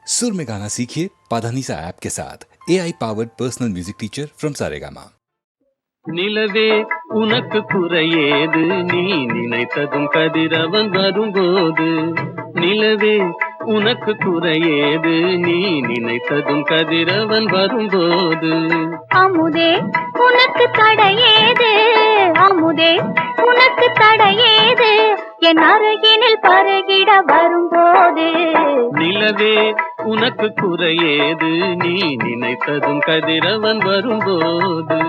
सुर में गाना सीखिए पाधानीसा ऐप के साथ। AI powered personal music teacher from Saregama. நிலவே உனக்கு குறையேது, நீ நினைத்ததும் கதிரவன் வரும்போது. நிலவே உனக்கு குறையேது, நீ நினைத்ததும் கதிரவன் வரும்போது. அமுதே உனக்கு தடையேது, அமுதே உனக்கு தடையேது, என் அருகினில் பருகிட வரும்போது. நிலவே உனக்கு குறையேது, நீ நினைத்ததும் கதிரவன் வரும்போது.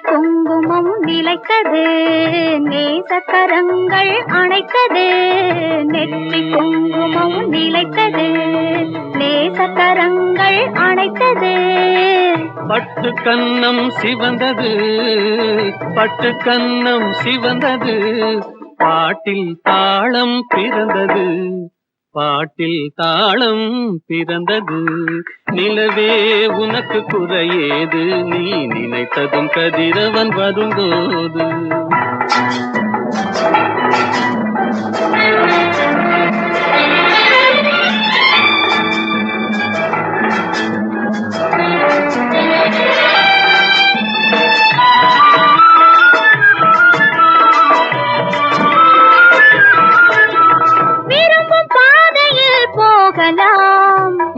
குங்குமம் நிலைத்தது, நேசக்கரங்கள் அணைத்தது. நெற்றி குங்குமம் நிலைத்தது, நேசக்கரங்கள் அணைத்தது. பட்டு கன்னம் சிவந்தது, பட்டு கன்னம் சிவந்தது, பாட்டில் தாளம் பிறந்தது, பாட்டில் தாளம் பிறந்தது. நிலவே உனக்கு குறையேது, நீ நினைத்ததும் கதிரவன் வரும்போது.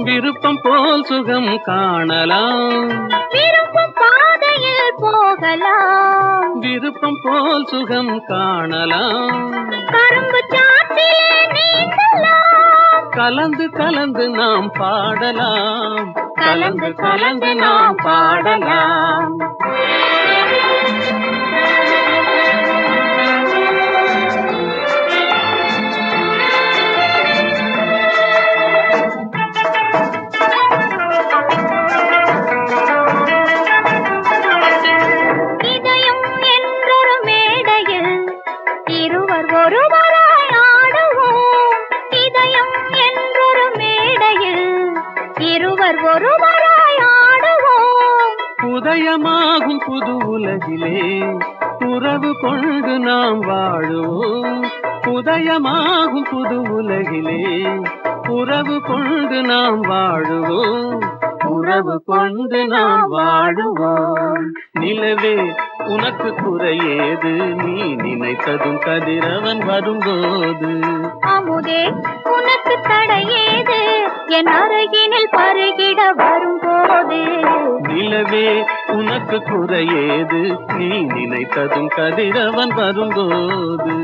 விருப்பம் போல் சுகம் காணலாம், விருப்பம் பாதையில் போகலாம், விருப்பம் போல் சுகம் காணலாம். கரும்பு சாற்றிலே நீந்தலாம், கலந்து கலந்து நாம் பாடலாம், கலந்து கலந்து நாம் பாடலாம். உதயமாகும் புது உலகிலே உறவு கொண்டு நாம் வாழுவோம். உதயமாகும் புது உலகிலே உறவு கொண்டு நாம் வாழுவோம், உறவு கொண்டு நாம் வாழுவோம். நிலவே உனக்கு குறையேது, நீ நினைத்ததும் கதிரவன் வரும்போது. அமுதே உனக்கு தடையேது, என் அருகினில் பருகிட வரும்போது. நிலவே உனக்கு குறையேது, நீ நினைத்ததும் கதிரவன் வரும்போது.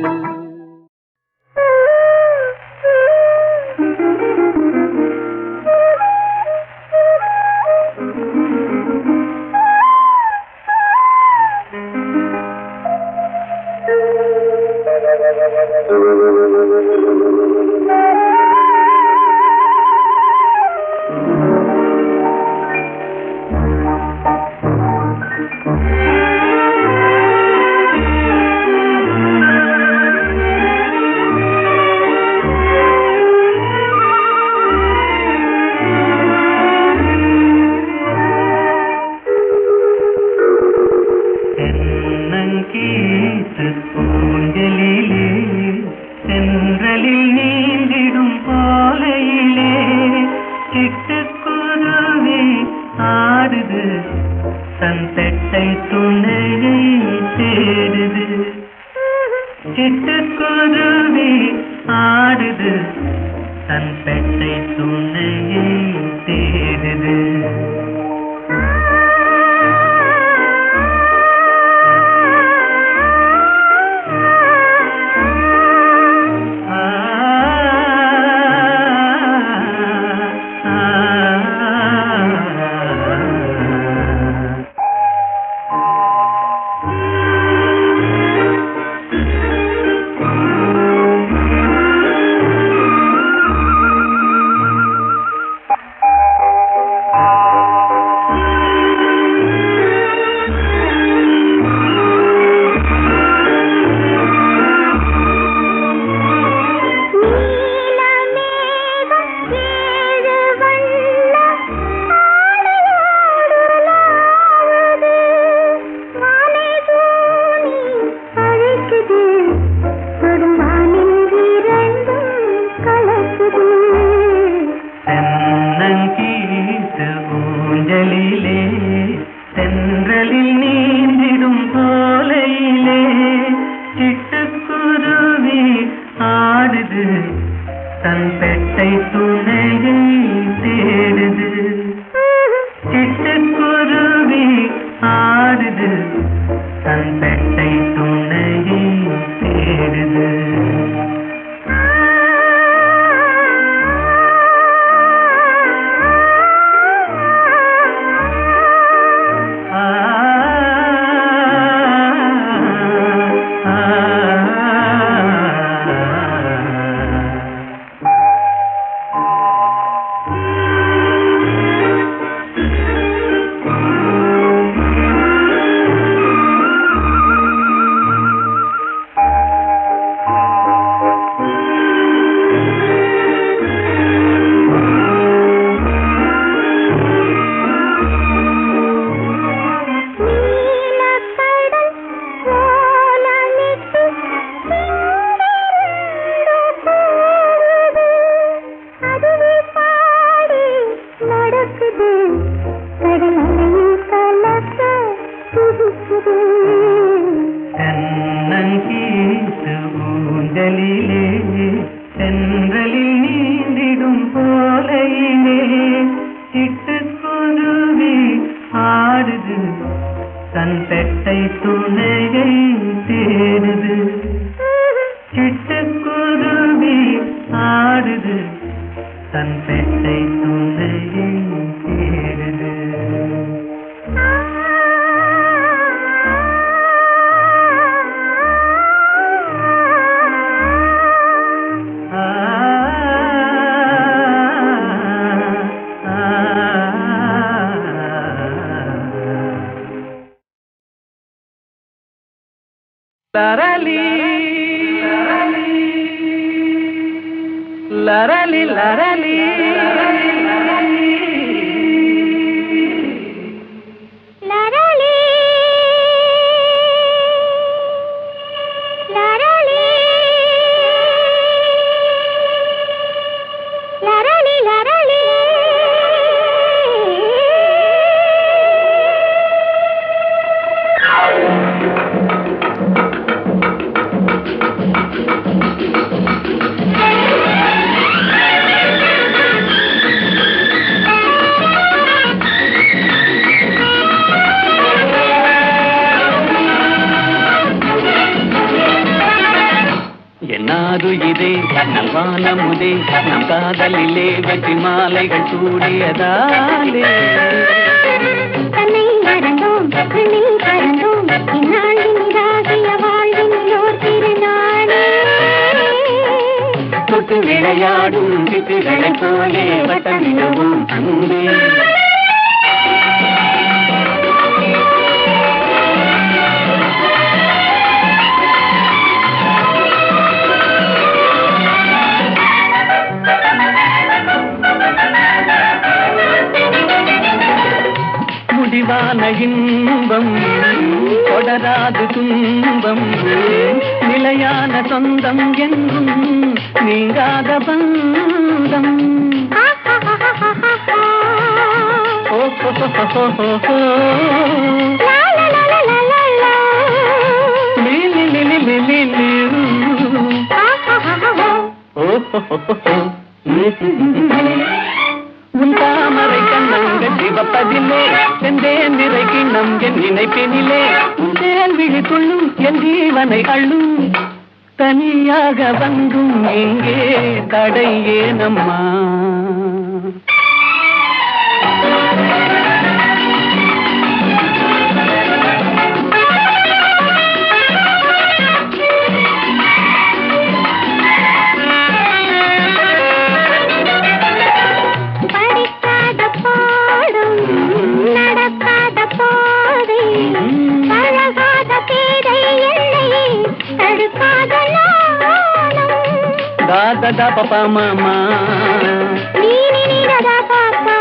பெட்டை துணையை தேடுது. தென்னங்கீத்து ஊஞ்சலிலே சென்றலில் நீந்திடும் போலையிலே சிட்டுக்குருவி ஆடுது தன் பெட்டை துணையை தேடுது. சிட்டுக்குருவி ஆடுது தன் பெட்டை துணையை தேடுது. லரலி லரலி லரலி என்னாருயிரே நல்வானமுதே நம் காதலிலே வெற்றி மாலைகள் சூடியதாலே தன்னை மறந்தோம் கண்ணில் பறந்தோம் இந்நாளின் இதாகிய வாழ்வினோர் திருநாளே தொட்டு விளையாடும் சிட்டுகளைப் போலே வட்டமிடுவோம் அன்பே. முடிவான இன்பம் தொடராது துன்பம் நிலையான சொந்தம் என்றும் நீங்காத பந்தம். உன் தாமரை கண்ணங்கள் சிவப்பதிலே செந்தேன் நிறை கிண்ணம் என் நினைப்பினிலே உன் தேன் விழித்துள்ளும் என் ஜீவனை அள்ளும் தனியாக வந்தும் இங்கே தடை ஏனம்மா. Da papa mama ni ni ni da papa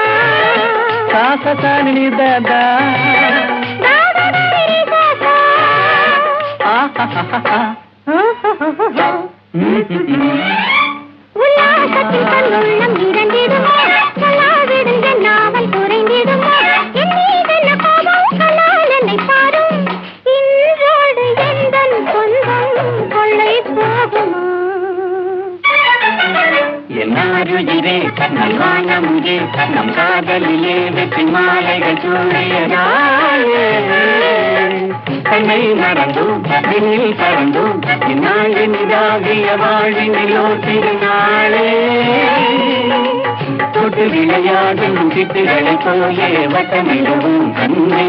sa sa sa ni da da da da ni da da ah ha ha ha உல்லாசத்தில் தன்னுள்ளம் நிறைந்திடுமோ சொல்லாவிடும் என் நாவல் குறைந்திடுமோ என் மீதென்ன கோபம் கலால் என்னை பாரும் இன்றோடு எந்தன் சொந்தம் கொள்ளை போகுமோ. என்னாருயிரே நல்வானமுதே நம் காதலிலே வெற்றி மாலைகள் சூடியதாலே தன்னை மறந்தோம் விண்ணில் பறந்தோம் இந்நாள் இனிதாகிய வாழ்வினிலோ திருநாளே தொட்டு விளையாடும் சிட்டுகளை போலே வட்டமிடவும் கண்ணே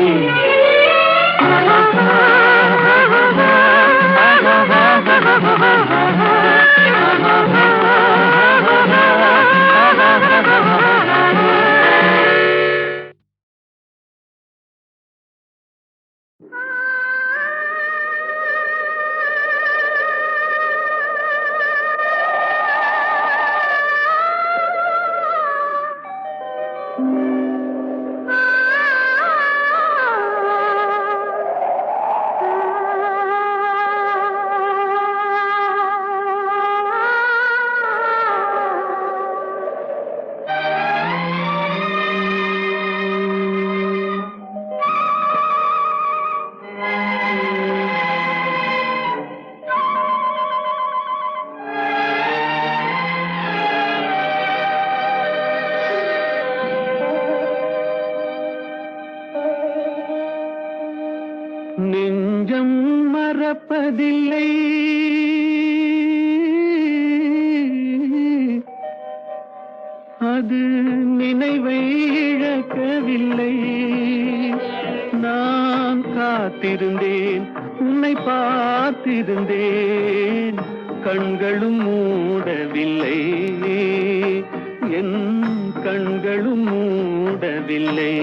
நெஞ்சம் மறப்பதில்லை அது நினைவை இழக்கவில்லை நான் காத்திருந்தேன் உன்னை பார்த்திருந்தேன் கண்களும் மூடவில்லை என் கண்களும் மூடவில்லை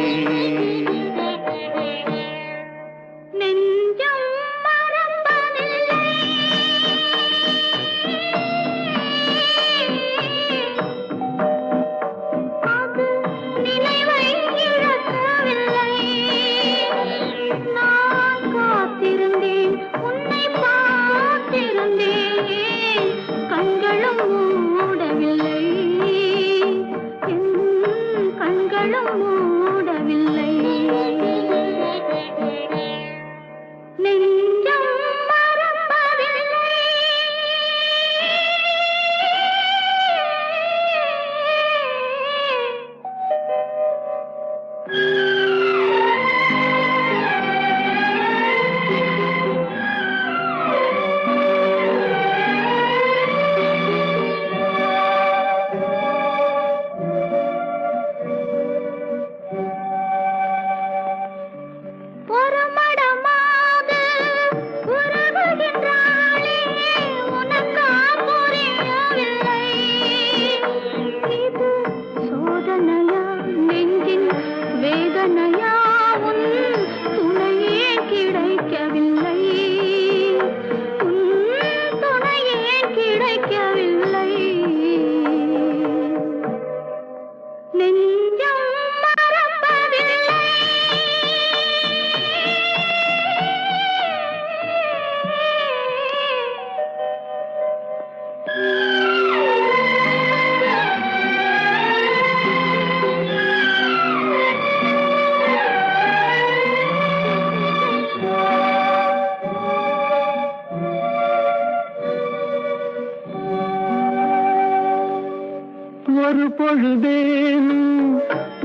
ஒரு பொழுதேனும்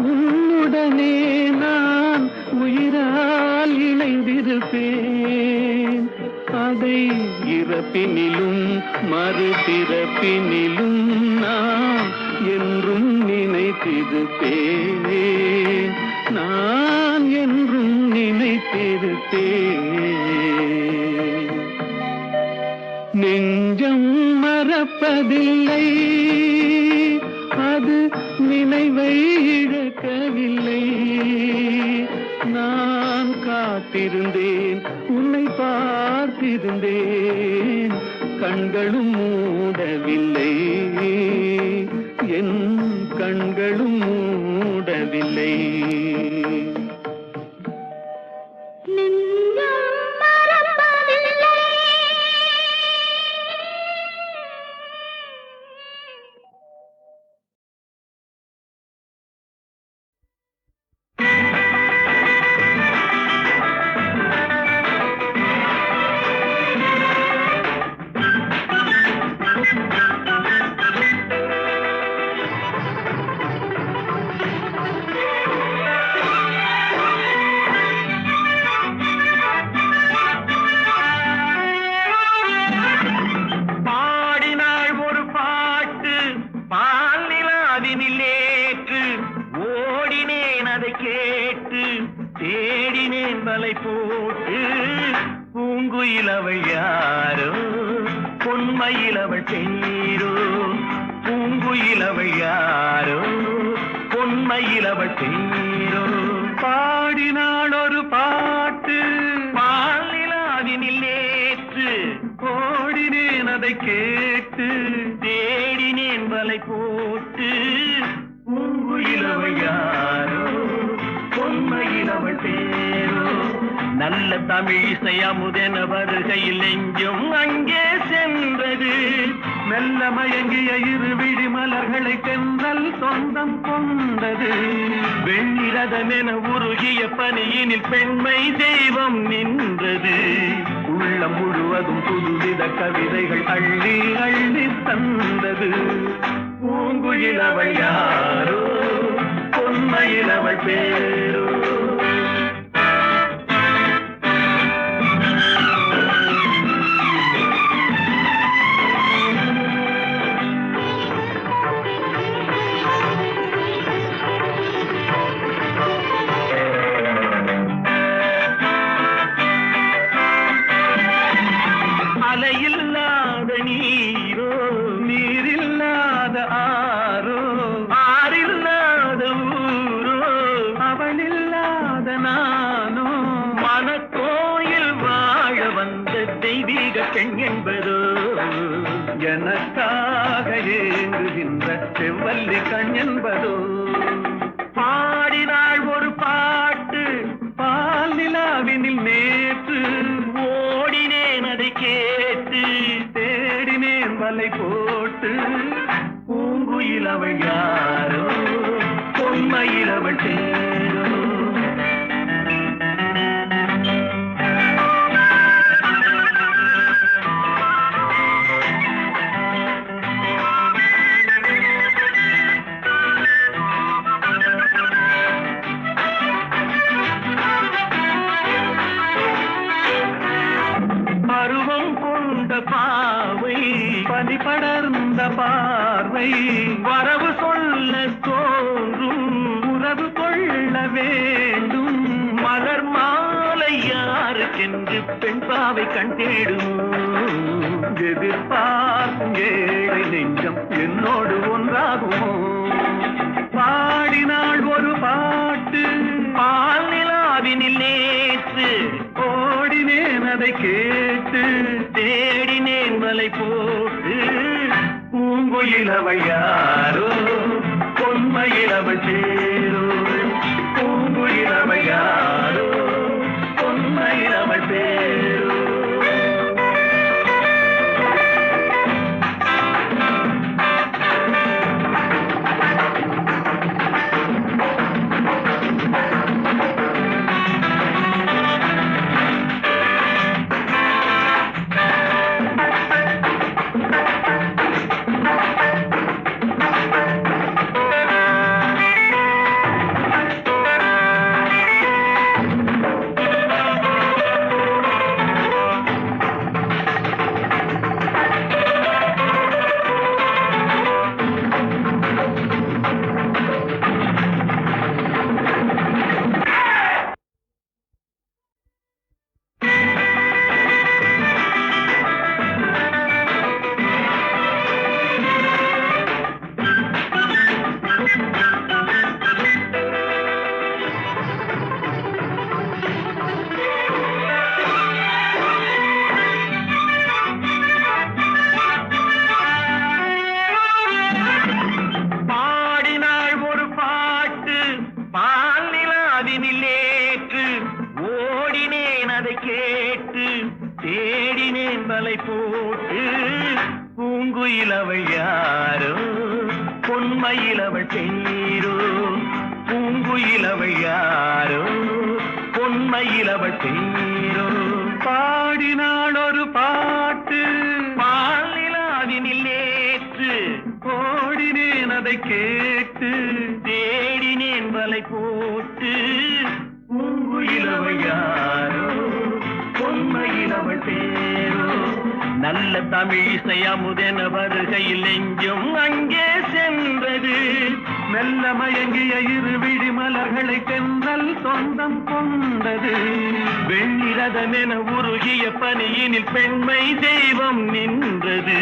உன்னுடனே நான் உயிரால் இணைந்திருப்பேன் அதை இறப்பினிலும் மறுபிறப்பினிலும் நான் என்றும் நினைத்திருப்பேன் நான் என்றும் நினைத்திருப்பேன் நெஞ்சம் மறப்பதில்லை அது நினைவை இழக்கவில்லை நான் காத்திருந்தேன் உன்னை பார்த்திருந்தேன் கண்களும் மூடவில்லை என் கண்களும் மூடவில்லை யாரோ பொன்மயிலவள் பேரோ பூங்குயிலவள் யாரோ பொன்மயிலவள் பேரோ பாடினாள் ஒரு பாட்டு பாலிலாவினில் நேற்று ஓடினேன் அதை கேட்டு தேடினேன் வலை போட்டு பூங்குயிலவள் யாரோ பொன்மயிலவள் பேரோ நல்ல தமிழ் இசை அமுதென வருகையில் நெஞ்சும் அங்கே சென்றது மெல்ல மயங்கிய இருவிழி மலர்களை தென்றல் சொந்தம் கொண்டது வெண்ணிரதமென உருகிய பனியினில் பெண்மை தெய்வம் நின்றது உள்ளம் முழுவதும் புதுவித கவிதைகள் அள்ளி அள்ளி தந்தது பூங்குயிலவள் யாரோ பொன்மயிலவள் பேரோ அலையில்லாத நீரோ நீரில்லாத ஆரோ ஆறில்லாத ஊரோ அவளில்லாத நானோ மனக்கோயில் வாழ வந்த தெய்வீக பெண் என்பதோ எனக்காக ஏங்குகின்ற செவ்வல்லி கண் என்பதோ பாடினாள் ஒரு பாட்டு பால் நிலாவினில் நேற்று ஓடினேன் அதை கேட்டு தேடினேன் வலை போட்டு பூங்குயிலவள் யாரோ பொன்மயிலவள் பேரோ பருவம் கொண்ட பாவை பனி படர்ந்த பார்வை வரவு சொல்ல தோன்றும் உறவு கொள்ள வேண்டும் மலர் மாலை யாருக்கென்று பெண் பாவை கண் தேடும் எதிர்பார்க்கும் ஏழை நெஞ்சம் என்னோடு ஒன்றாகுமோ பாடினாள் ஒரு பாட்டு பால் நிலாவினில் நேற்று ஓடினேன் அதை கேட்டு தேடினேன் வலை போட்டு பூங்குயிலவள் யாரோ பொன்மயிலவள் பேரோ பூங்குயிலவள் யாரோ பொன்மயிலவள் பேரோ கேட்டு தேடினேன் வலை போட்டு பூங்குயிலவள் யாரோ பொன்மயிலவள் பேரோ பூங்குயிலவள் யாரோ பொன்மயிலவள் பேரோ பாடினாள் ஒரு பாட்டு பால் நிலாவினில் நேற்று ஓடினேன் அதை கேட்டு தேடினேன் வலை போட்டு பூங்குயிலவள் யாரோ பொன்மயிலவள் பேரோ நல்ல தமிழ் இசை அமுதென வருகையில் நெஞ்சும் அங்கே சென்றது மெல்ல மயங்கிய இரு விழி மலர்களை தென்றல் சொந்தம் கொண்டது. வெண்ணிரதமென உருகிய பனியினில் பெண்மை தெய்வம் நின்றது.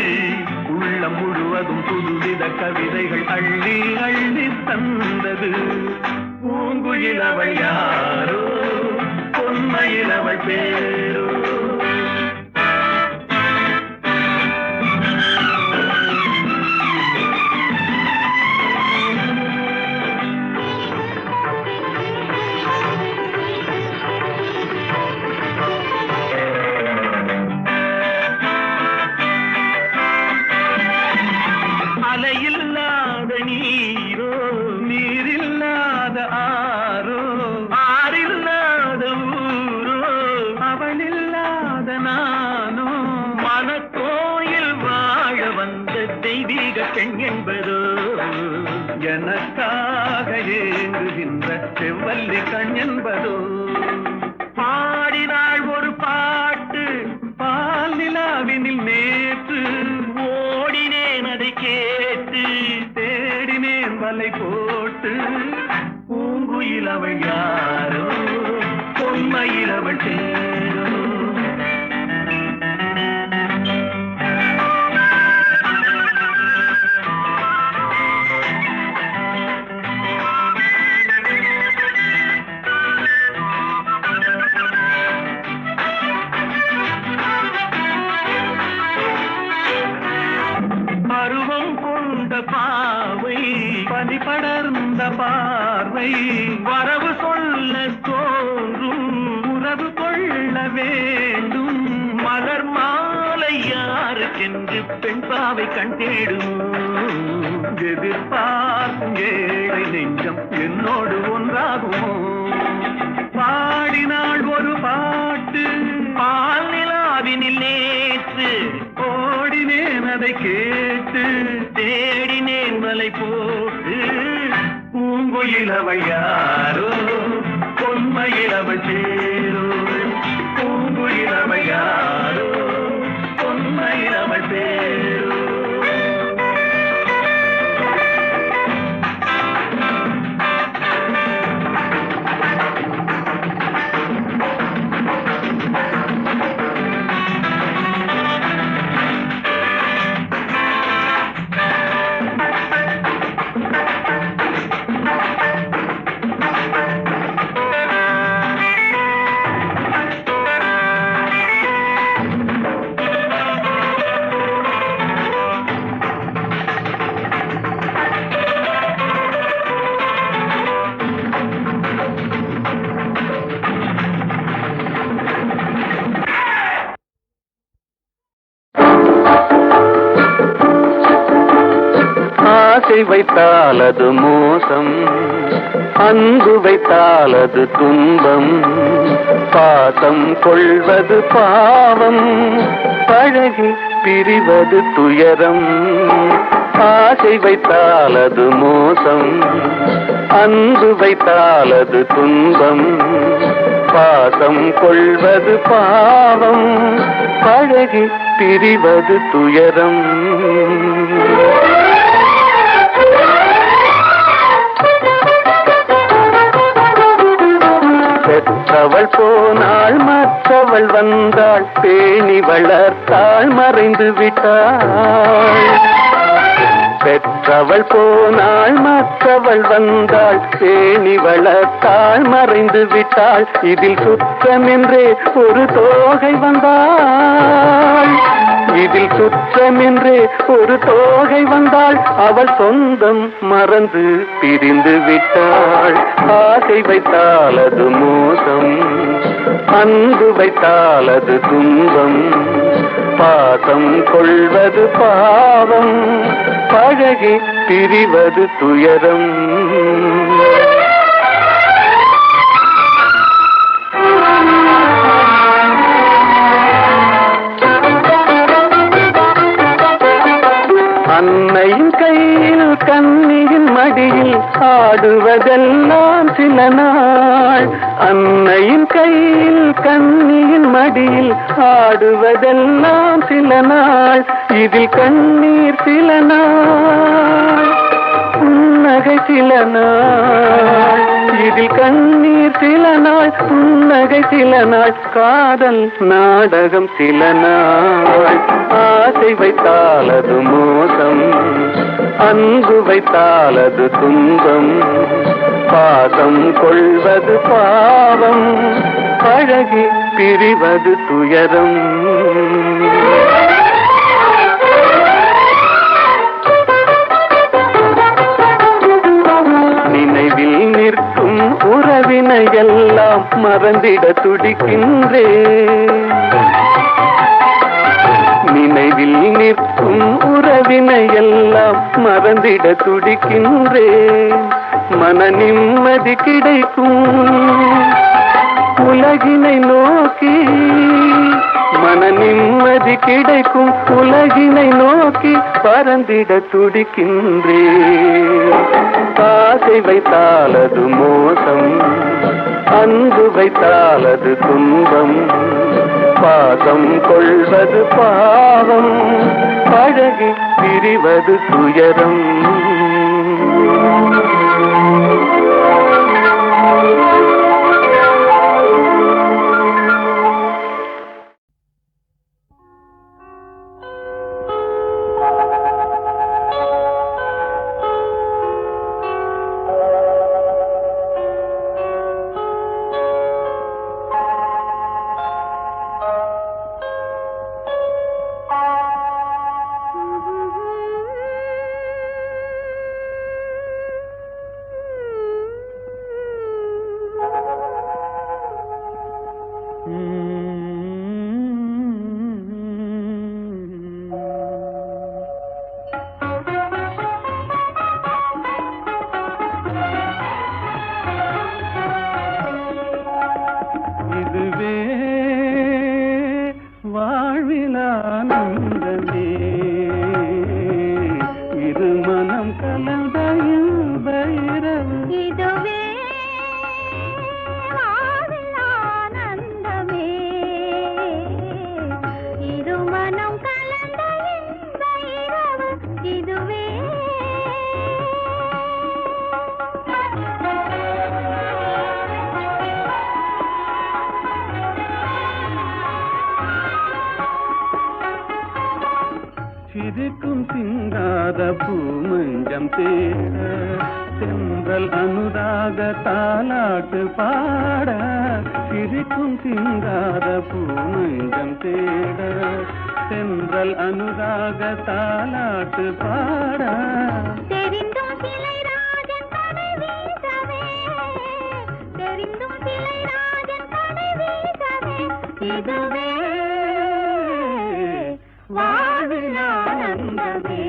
உள்ளம் முழுவதும் புதுவித கவிதைகள் அள்ளி அள்ளி தந்தது. பூங்குயில் அவள் யாரோ, பொன்மையில் அவள் பேரோ. அலையில்லாத நீரோ, நீரில்லாத ஆரோ, ஆறில்லாத ஊரோ, அவளில்லாத நானோ. மனக்கோயில் வாழ வந்த தெய்வீக பெண் என்பதோ, எனக்காக ஏங்குகின்ற செவ்வல்லி கண் என்பதோ. பாடினாள் ஒரு பாட்டு பால் நிலாவினில் நேற்று. ஓடினேன் அதை கேட்டு, தேடினேன் வலை போட்டு. பூங்குயில் அவள் யாரோ, பொன்மையில் அவள் தேரோ. பருவம் கொண்ட பாவை, பனி படர்ந்த பார்வை, வரவு சொல்ல தோன்றும், உறவு கொள்ள வேண்டும். மலர் மாலை யாருக்கென்று பெண் பாவை கண் தேடும். எதிர்பார்க்கும் ஏழை நெஞ்சம் என்னோடு ஒன்றாகுமோ. பாடினாள் ஒரு பாட்டு பால் நிலாவினில் நேற்று. ஓடினேன் அதை கேட்டு, தேடினேன் வலை போட்டு. பூங்குயில் அவள் யாரோ, பொன்மையில் அவள் சேரோ. பூங்குயில் அவள் யாரோ, பொன்மையில் அவள் பேரோ. ஆசை வைத்தால் அது மோசம், அன்பு வைத்தால் அது துன்பம். பாசம் கொள்வது பாவம், பழகி பிரிவது துயரம். ஆசை வைத்தால் அது மோசம், அன்பு வைத்தால் அது துன்பம். பாசம் கொள்வது பாவம், பழகி பிரிவது துயரம். பெற்றவள் போனாள், மற்றவள் வந்தாள். பேணி வளர்த்தாள், மறைந்து விட்டாள். பெற்றவள் போனாள், மற்றவள் வந்தாள். பேணி வளர்த்தாள், மறைந்து விட்டாள். இதில் சுற்றமென்றே ஒரு தோகை வந்தாள். இதில் சுற்றமென்றே ஒரு தோகை வந்தாள். அவள் சொந்தம் மறந்து பிரிந்து விட்டாள். ஆசை வைத்தால் அது மோசம், அன்பு வைத்தால் அது துன்பம். பாசம் கொள்வது பாவம், பழகி பிரிவது துயரம். அன்னையின் கையில் கண்ணியின் மடியில் ஆடுவதெல்லாம் சில நாள். அன்னையின் கையில் கண்ணியின் மடியில் ஆடுவதெல்லாம் சில நாள். இதில் கண்ணீர் சில நாள். புன்னகை சில நாள், இதில் கண்ணீர் சில நாள், புன்னகை சில நாள், காதல் நாடகம் சில நாள். ஆசை வைத்தால் அது மோசம், அன்பு வைத்தால் அது துன்பம், பாசம் கொள்வது பாவம், பழகி பிரிவது துயரம். நினைவில் நிற்கும் உறவினை எல்லாம் மறந்திட துடிக்கின்றேன். நினைவில் நிற்கும் உறவினை எல்லாம் மறந்திட துடிக்கின்றேன். மன நிம்மதி கிடைக்கும் உலகினை நோக்கி, மன நிம்மதி கிடைக்கும் உலகினை நோக்கி பறந்திட துடிக்கின்றேன். ஆசை வைத்தால் அது மோசம், அன்பு வைத்தால் அது துன்பம், பாசம் கொள்வது பாவம், பழகி பிரிவது துயரம். இதுவே வாழ்வில் ஆனந்தமே, இது மனம் கலந்த இன்பைரவு. இதுவே வாழ்வில் ஆனந்தமே, இது மனம் கலந்த இன்ப இரவு. இதுவே சிரிக்கும் சிங்காத பூமஞ்சம் தேட, தென்றல் அனுராக தாலாட்டு பாட. சிரிக்கும் சிங்காத பூமஞ்சம் தேட, தென்றல் அனுராக தாலாட்டு பாட. தெரிந்தும் சிலை ராஜன் கடை வீசவே, தெரிந்தும் சிலை ராஜன் கடை வீசவே. இதுவே வாழ்வில் ஆனந்தமே.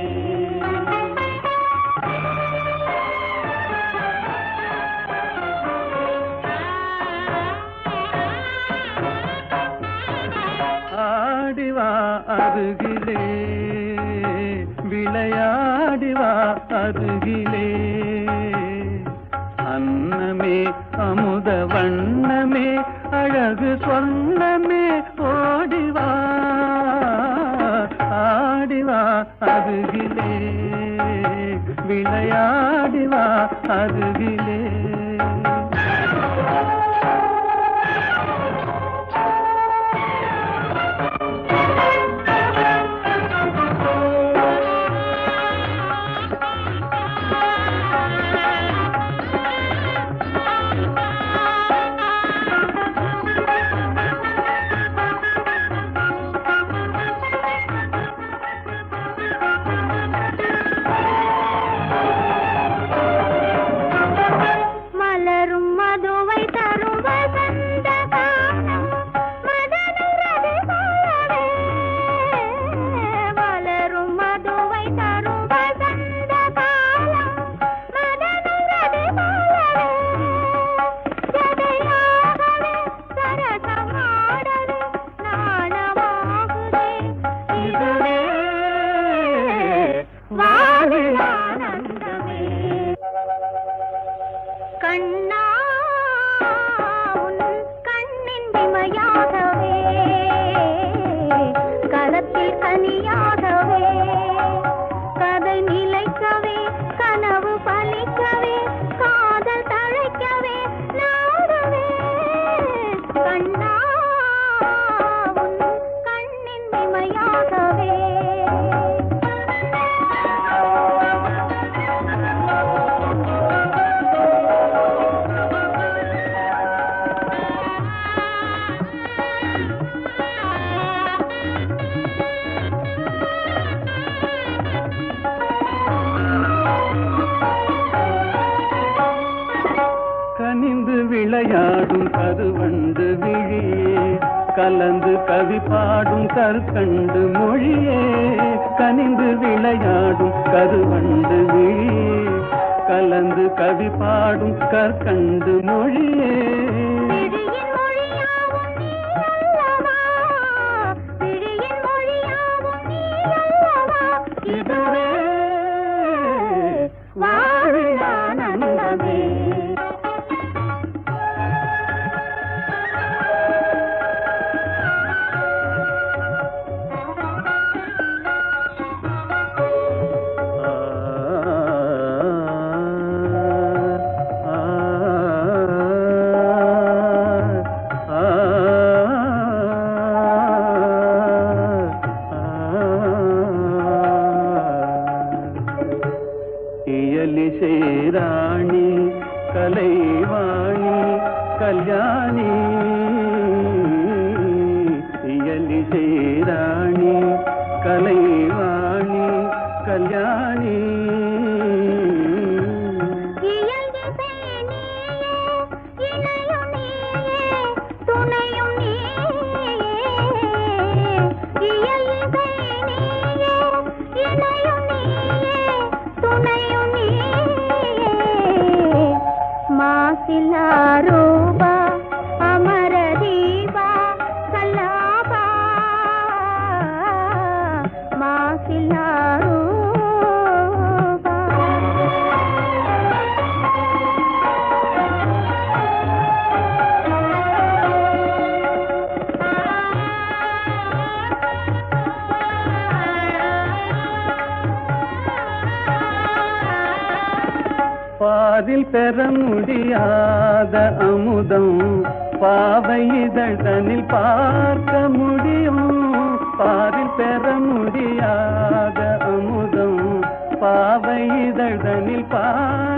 ஆடிவா அருகிலே, விளையாடிவா அருகிலே, அன்னமே அமுத வண்ணமே அழகு சொன்னமே ஓடிவா. ஆடிவா அருகிலே, விளையாடிவா அருகிலே. கனியாகவே கதை நிலைக்கவே கனவு பலிக்க ஆகவே கனிந்து விளையாடும் கருவண்டு விழியே கலந்து கவி பாடும் கற்கண்டு மொழியே கனிந்து விளையாடும் கருவண்டு விழியே கலந்து கவி பாடும் கற்கண்டு மொழியே விழியின் மொழியாவும் நீ அல்லவா விழியின் மொழியாவும் நீ அல்லவா இதுவே வாழில் ஆனந்தமே இயலிசை ராணி கலைவாணி கல்யாணி இயலிசை ராணி கலைவாணி கல்யாணி இயல்கிசை நீயே இணையும் நீயே துணையும் நீயே இயல்கிசை நீயே இணையும் நீயே துணையும் நீயே மாசிலா ரூபா அமர தீபா கல்லாபா மாசிலா ரூபா பாதில் பெற முடியாத அமுதம் பாவை இதழ்தனில் பார்க்க முடியும் பாதில் பெற முடியாத அமுதம் பாவை இதழ்தனில் பார்க்க